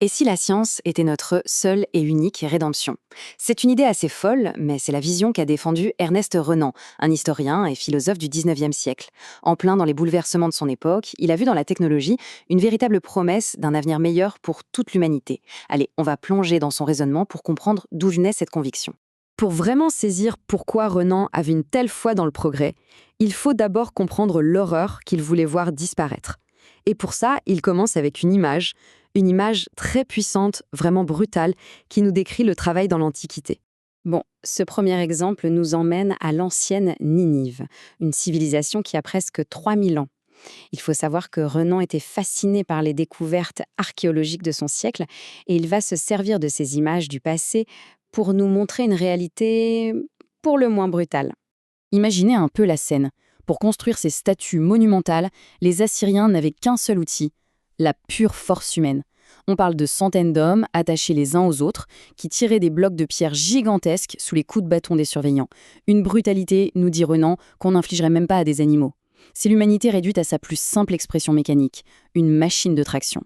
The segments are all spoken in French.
Et si la science était notre seule et unique rédemption? C'est une idée assez folle, mais c'est la vision qu'a défendue Ernest Renan, un historien et philosophe du 19e siècle. En plein dans les bouleversements de son époque, il a vu dans la technologie une véritable promesse d'un avenir meilleur pour toute l'humanité. Allez, on va plonger dans son raisonnement pour comprendre d'où venait cette conviction. Pour vraiment saisir pourquoi Renan avait une telle foi dans le progrès, il faut d'abord comprendre l'horreur qu'il voulait voir disparaître. Et pour ça, il commence avec une image très puissante, vraiment brutale, qui nous décrit le travail dans l'Antiquité. Bon, ce premier exemple nous emmène à l'ancienne Ninive, une civilisation qui a presque 3000 ans. Il faut savoir que Renan était fasciné par les découvertes archéologiques de son siècle et il va se servir de ces images du passé pour nous montrer une réalité pour le moins brutale. Imaginez un peu la scène. Pour construire ces statues monumentales, les Assyriens n'avaient qu'un seul outil, la pure force humaine. On parle de centaines d'hommes attachés les uns aux autres qui tiraient des blocs de pierre gigantesques sous les coups de bâton des surveillants. Une brutalité, nous dit Renan, qu'on n'infligerait même pas à des animaux. C'est l'humanité réduite à sa plus simple expression mécanique, une machine de traction.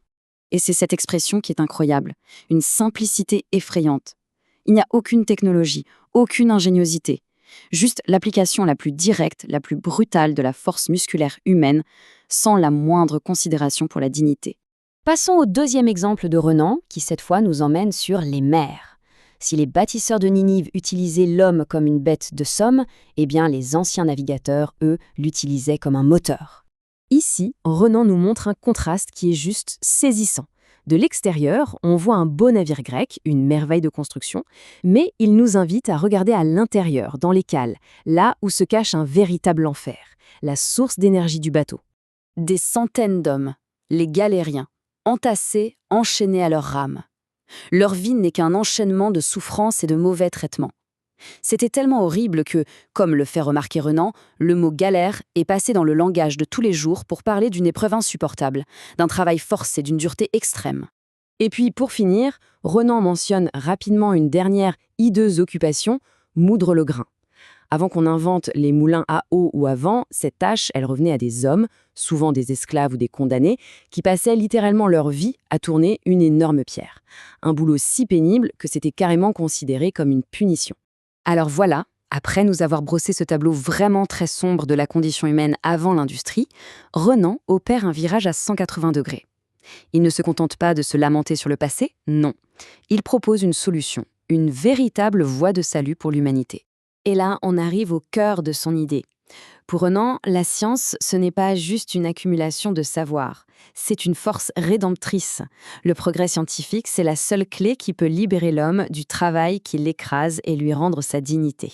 Et c'est cette expression qui est incroyable, une simplicité effrayante. Il n'y a aucune technologie, aucune ingéniosité. Juste l'application la plus directe, la plus brutale de la force musculaire humaine, sans la moindre considération pour la dignité. Passons au deuxième exemple de Renan, qui cette fois nous emmène sur les mers. Si les bâtisseurs de Ninive utilisaient l'homme comme une bête de somme, eh bien les anciens navigateurs, eux, l'utilisaient comme un moteur. Ici, Renan nous montre un contraste qui est juste saisissant. De l'extérieur, on voit un beau navire grec, une merveille de construction, mais il nous invite à regarder à l'intérieur, dans les cales, là où se cache un véritable enfer, la source d'énergie du bateau. Des centaines d'hommes, les galériens, entassés, enchaînés à leurs rames. Leur vie n'est qu'un enchaînement de souffrances et de mauvais traitements. C'était tellement horrible que, comme le fait remarquer Renan, le mot galère est passé dans le langage de tous les jours pour parler d'une épreuve insupportable, d'un travail forcé, d'une dureté extrême. Et puis, pour finir, Renan mentionne rapidement une dernière hideuse occupation, moudre le grain. Avant qu'on invente les moulins à eau ou à vent, cette tâche, elle revenait à des hommes, souvent des esclaves ou des condamnés, qui passaient littéralement leur vie à tourner une énorme pierre. Un boulot si pénible que c'était carrément considéré comme une punition. Alors voilà, après nous avoir brossé ce tableau vraiment très sombre de la condition humaine avant l'industrie, Renan opère un virage à 180 degrés. Il ne se contente pas de se lamenter sur le passé, non. Il propose une solution, une véritable voie de salut pour l'humanité. Et là, on arrive au cœur de son idée. Pour Renan, la science, ce n'est pas juste une accumulation de savoir, c'est une force rédemptrice. Le progrès scientifique, c'est la seule clé qui peut libérer l'homme du travail qui l'écrase et lui rendre sa dignité.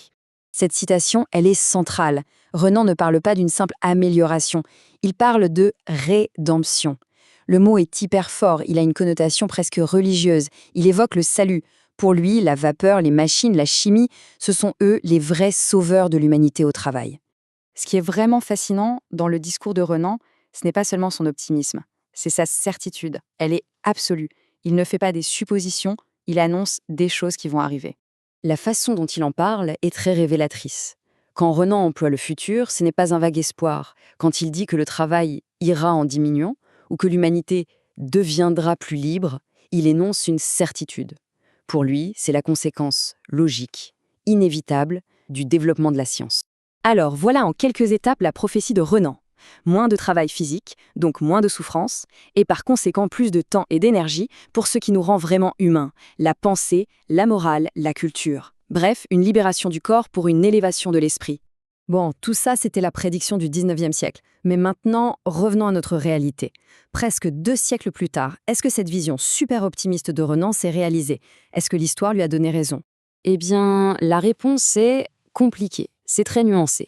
Cette citation, elle est centrale. Renan ne parle pas d'une simple amélioration, il parle de rédemption. Le mot est hyper fort, il a une connotation presque religieuse, il évoque le salut. Pour lui, la vapeur, les machines, la chimie, ce sont eux les vrais sauveurs de l'humanité au travail. Ce qui est vraiment fascinant dans le discours de Renan, ce n'est pas seulement son optimisme, c'est sa certitude. Elle est absolue. Il ne fait pas des suppositions, il annonce des choses qui vont arriver. La façon dont il en parle est très révélatrice. Quand Renan emploie le futur, ce n'est pas un vague espoir. Quand il dit que le travail ira en diminuant ou que l'humanité deviendra plus libre, il énonce une certitude. Pour lui, c'est la conséquence logique, inévitable, du développement de la science. Alors, voilà en quelques étapes la prophétie de Renan. Moins de travail physique, donc moins de souffrance, et par conséquent plus de temps et d'énergie pour ce qui nous rend vraiment humains, la pensée, la morale, la culture. Bref, une libération du corps pour une élévation de l'esprit. Bon, tout ça, c'était la prédiction du 19e siècle. Mais maintenant, revenons à notre réalité. Presque 2 siècles plus tard, est-ce que cette vision super optimiste de Renan s'est réalisée? Est-ce que l'histoire lui a donné raison? Eh bien, la réponse est compliquée. C'est très nuancé.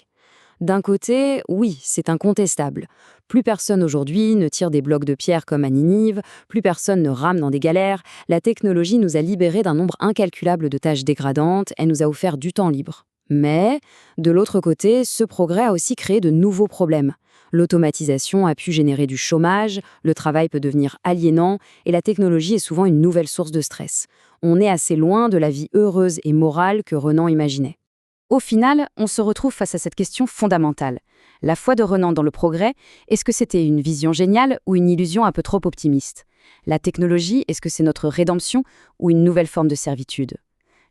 D'un côté, oui, c'est incontestable. Plus personne aujourd'hui ne tire des blocs de pierre comme à Ninive, plus personne ne rame dans des galères. La technologie nous a libérés d'un nombre incalculable de tâches dégradantes, elle nous a offert du temps libre. Mais, de l'autre côté, ce progrès a aussi créé de nouveaux problèmes. L'automatisation a pu générer du chômage, le travail peut devenir aliénant, et la technologie est souvent une nouvelle source de stress. On est assez loin de la vie heureuse et morale que Renan imaginait. Au final, on se retrouve face à cette question fondamentale. La foi de Renan dans le progrès, est-ce que c'était une vision géniale ou une illusion un peu trop optimiste? La technologie, est-ce que c'est notre rédemption ou une nouvelle forme de servitude?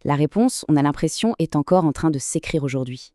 La réponse, on a l'impression, est encore en train de s'écrire aujourd'hui.